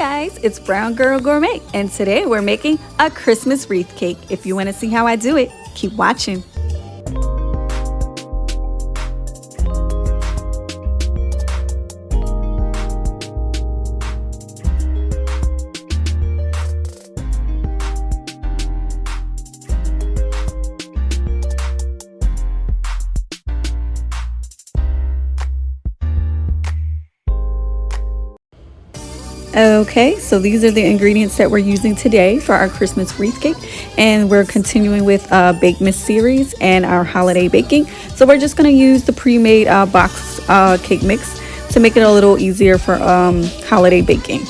guys, it's Brown Girl Gourmet, and today we're making a Christmas wreath cake. If you want to see how I do it, keep watching. Okay, so these are the ingredients that we're using today for our Christmas wreath cake, and we're continuing with BAKEmas series and our holiday baking. So we're just going to use the pre-made box cake mix to make it a little easier for holiday baking.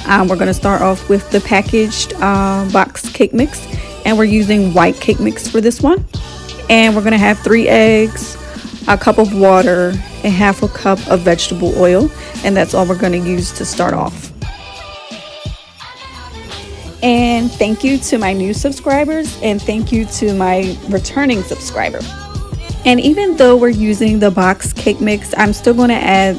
We're going to start off with the packaged box cake mix, and we're using white cake mix for this one. And we're going to have 3 eggs, a cup of water, and half a cup of vegetable oil, and that's all we're going to use to start off. And thank you to my new subscribers, and thank you to my returning subscriber. And even though we're using the box cake mix, I'm still going to add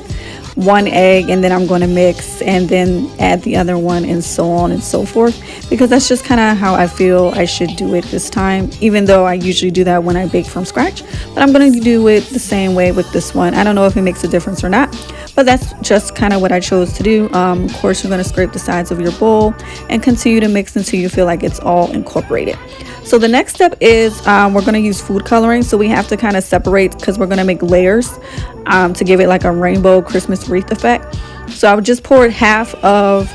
1 egg, and then I'm going to mix and then add the other one, and so on and so forth, because that's just kind of how I feel I should do it this time, even though I usually do that when I bake from scratch. But I'm going to do it the same way with this one. I don't know if it makes a difference or not, but that's just kind of what I chose to do. Of course, you're going to scrape the sides of your bowl and continue to mix until you feel like it's all incorporated. So the next step is we're going to use food coloring. So we have to kind of separate because we're going to make layers to give it like a rainbow Christmas wreath effect. So I would just pour half of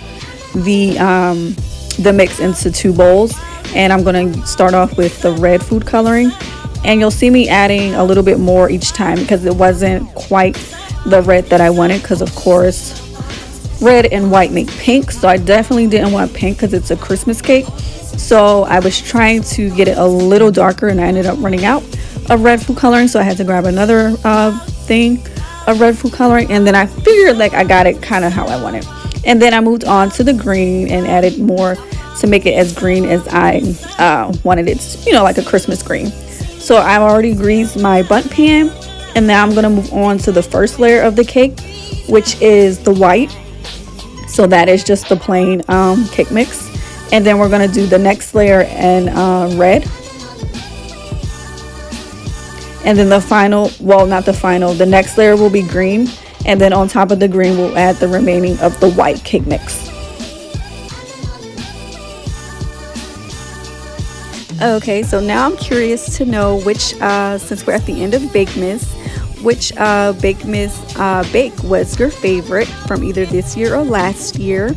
the mix into 2 bowls, and I'm going to start off with the red food coloring. And you'll see me adding a little bit more each time because it wasn't quite the red that I wanted, because of course red and white make pink, so I definitely didn't want pink because it's a Christmas cake. So I was trying to get it a little darker, and I ended up running out of red food coloring, so I had to grab another thing of red food coloring, and then I figured like I got it kind of how I wanted. And then I moved on to the green and added more to make it as green as I wanted it, you know, like a Christmas green. So I've already greased my bundt pan, and now I'm going to move on to the first layer of the cake, which is the white. So that is just the plain cake mix. And then we're going to do the next layer in red. And then the final, well, not the final, the next layer will be green. And then on top of the green, we'll add the remaining of the white cake mix. Okay, so now I'm curious to know which, since we're at the end of BAKEmas, which BAKEmas bake was your favorite from either this year or last year.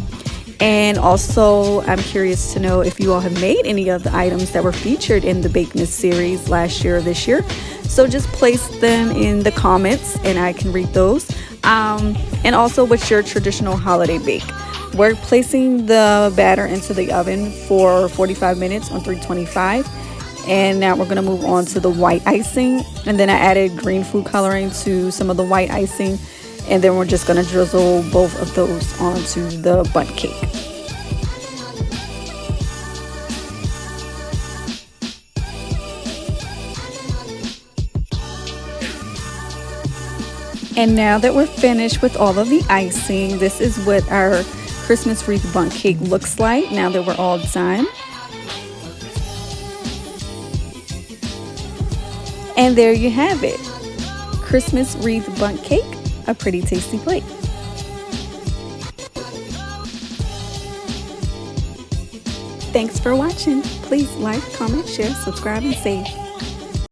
And also, I'm curious to know if you all have made any of the items that were featured in the BAKEmas series last year or this year. So just place them in the comments and I can read those. And also, what's your traditional holiday bake? We're placing the batter into the oven for 45 minutes on 325. And now we're going to move on to the white icing. And then I added green food coloring to some of the white icing. And then we're just going to drizzle both of those onto the bundt cake. And now that we're finished with all of the icing, this is what our Christmas wreath bundt cake looks like now that we're all done. And there you have it, Christmas wreath bundt cake, a pretty tasty plate. Thanks for watching. Please like, comment, share, subscribe, and save.